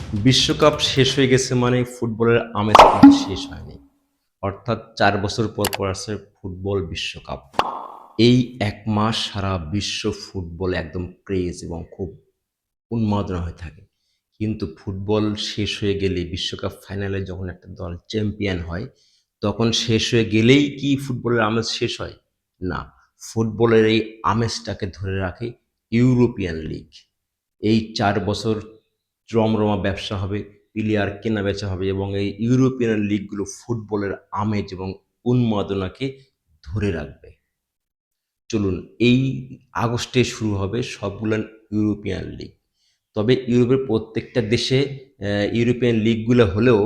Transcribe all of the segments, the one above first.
বিশ্বকাপ শেষ হয়ে গেছে মানে ফুটবলের আমেজ কিন্তু শেষ হয়নি। অর্থাৎ ৪ বছর পর আসছে ফুটবল বিশ্বকাপ। এই ১ মাস সারা বিশ্ব ফুটবলে একদম ক্রেজ এবং খুব উন্মাদনা হয়ে থাকে। কিন্তু ফুটবল শেষ হয়ে গেলেই বিশ্বকাপ ফাইনালে যখন একটা দল চ্যাম্পিয়ন হয়, তখন শেষ হয়ে গেলেই কি ফুটবলের আমেজ শেষ হয়? না। ফুটবলের এই আমেজটাকে ধরে রাখে ইউরোপিয়ান লিগ। এই ৪ বছর রমরমা ব্যবসা হবে, প্লেয়ার কেনাবেচা হবে এবং এই ইউরোপিয়ান লিগগুলো ফুটবলের আমেজ এবং উন্মাদনাকে ধরে রাখবে। চলুন এই আগস্টে শুরু হবে সবগুলান ইউরোপিয়ান লিগ। তবে ইউরোপের প্রত্যেকটা দেশে ইউরোপিয়ান লিগগুলো হলেও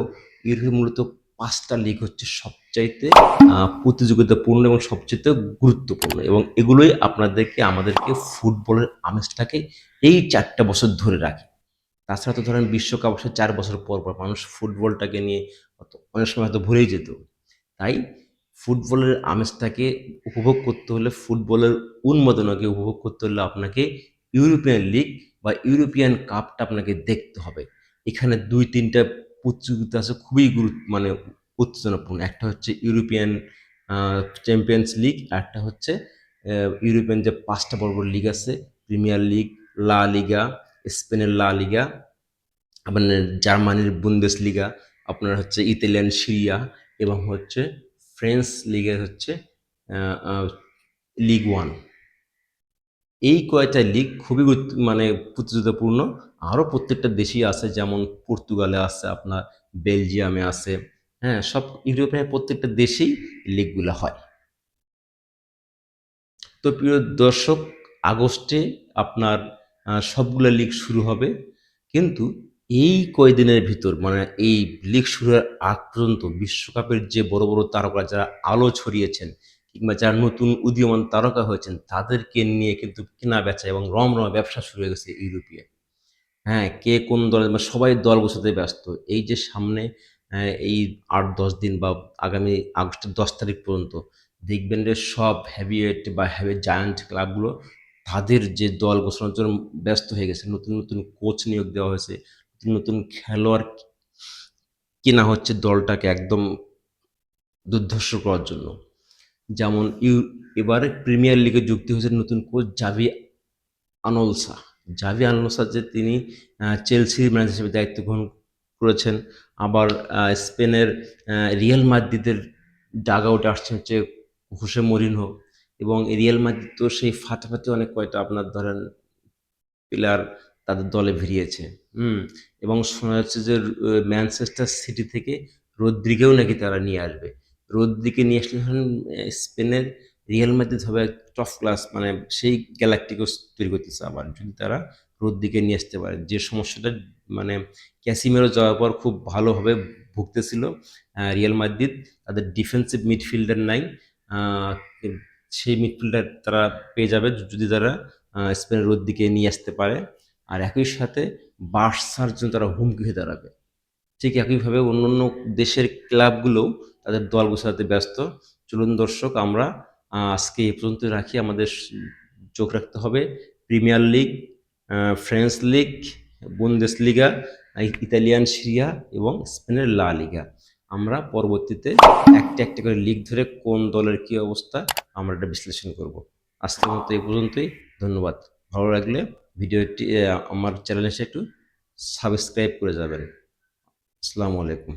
ইউরোপে মূলত ৫ টা লিগ হচ্ছে সবচাইতে প্রতিযোগিতাপূর্ণ এবং সবচাইতে গুরুত্বপূর্ণ এবং এগুলোই আমাদেরকে ফুটবলের আমেজটাকে এই ৪ টা বছর ধরে রাখে। তাছাড়া তো ধরেন বিশ্বকাপ আসে ৪ বছর পর মানুষ ফুটবলটাকে নিয়ে অনেক সময় হয়তো ভুলেই যেত। তাই ফুটবলের আমেজটাকে উপভোগ করতে হলে, ফুটবলের উন্মাদনাকে উপভোগ করতে হলে আপনাকে ইউরোপিয়ান লিগ বা ইউরোপিয়ান কাপটা আপনাকে দেখতে হবে। এখানে ২-৩ টা প্রতিযোগিতা আছে খুবই মানে উত্তেজনাপূর্ণ। একটা হচ্ছে ইউরোপিয়ান আ চ্যাম্পিয়নস লিগ, আরেকটা হচ্ছে ইউরোপিয়ান যে ৫ টা বড় লিগ আছে, প্রিমিয়ার লিগ, লা লিগা, স্পেনের লা লিগা, আপনার জার্মানির বুন্দেসলিগা, আপনার হচ্ছে ইতালিয়ান সিরিয়া এবং হচ্ছে ফ্রেঞ্চ লিগের হচ্ছে আ আ লিগ 1। এই কয়টা লিগ খুবই মানে প্রতিযোগিতাপূর্ণ। আরও প্রত্যেকটা দেশেই আছে যেমন পর্তুগালে আছে আপনার, বেলজিয়ামে আছে, হ্যাঁ? সব ইউরোপের প্রত্যেকটা দেশেই লিগগুলা হয়। তো প্রিয় দর্শক, আগস্টে আপনার সবগুলা লিগ শুরু হবে। কিন্তু এই কয়দিনের ভিতর মানে এই লিগ শুরুর আগ পর্যন্ত বিশ্বকাপের যে বড় তারকা যারা আলো ছড়িয়েছেন কিংবা যারা নতুন উদীয়মান তারকা হয়েছেন তাদেরকে নিয়ে কিন্তু কেনা-বেচা এবং রমরমা ব্যবসা শুরু হয়ে গেছে ইউরোপে। হ্যাঁ, কে কোন দলে মানে সবাই দল গোছাতে ব্যস্ত। এই যে সামনে এই ৮-১০ দিন বা আগামী আগস্টের ১০ তারিখ পর্যন্ত দেখবেন যে সব হেভিওয়েট বা হেভি জায়ান্ট ক্লাবগুলো তাদের যে দল গোছানোর জন্য ব্যস্ত হয়ে গেছে। নতুন কোচ নিয়োগ দেওয়া হয়েছে। নতুন খেলোয়াড় কেনা হচ্ছে দলটাকে একদম দুর্ধর্ষ করার জন্য। যেমন এবারে প্রিমিয়ার লিগে যুক্ত হয়েছে নতুন কোচ জাভি আনোলসা। জাভি আনোলসা যে তিনি চেলসির ম্যানেজার হিসেবে দায়িত্ব গ্রহণ করেছেন। আবার স্পেনের রিয়াল মাদ্রিদের ডাগআউটে আসছেন হচ্ছে হোসে মরিনহো এবং এই রিয়াল মাদ্রিদ তো সেই ফাটাফাটি অনেক কয়টা আপনার ধরেন প্লেয়ার তাদের দলে ভিড়িয়েছে। হুম? এবং শোনা যাচ্ছে যে ম্যানচেস্টার সিটি থেকে রদ্রিগেও নাকি তারা নিয়ে আসবে। রদ্রিকে নিয়ে আসলে ধরেন স্পেনের রিয়াল মাদ্রিদ হবে টপ ক্লাস মানে সেই গ্যালাক্টিকোস তৈরি করতেছে আবার। যদি তারা রদ্রিকে নিয়ে আসতে পারে। যে সমস্যাটা মানে ক্যাসিমিরো যাওয়ার পর খুব ভালোভাবে ভুগতেছিল রিয়াল মাদ্রিদ। তাদের ডিফেন্সিভ মিডফিল্ডার নাই। আ সেই মিডফিল্ডার তারা পেয়ে যাবে যদি তারা স্পেনের রদ্রিকে নিয়ে আসতে পারে। আর একই সাথে বার্সার জন্য তারা হুমকি হয়ে দাঁড়াবে। ঠিক একইভাবে অন্যান্য দেশের ক্লাবগুলোও তাদের দল গোছাতে ব্যস্ত। চলুন দর্শক আমরা আজকে এ পর্যন্তই রাখি। আমাদের চোখ রাখতে হবে premier league, French league, Bundesliga, Italian Syria এবং স্পেনের লা লিগা। আমরা পরবর্তীতে একটা করে লিগ ধরে কোন দলের কী অবস্থা আমরা এটা বিশ্লেষণ করব। আজকের মতো এই পর্যন্তই। ধন্যবাদ। ভালো লাগলে ভিডিওটি আমার চ্যানেলে এসে একটু সাবস্ক্রাইব করে যাবেন। আসসালামু আলাইকুম।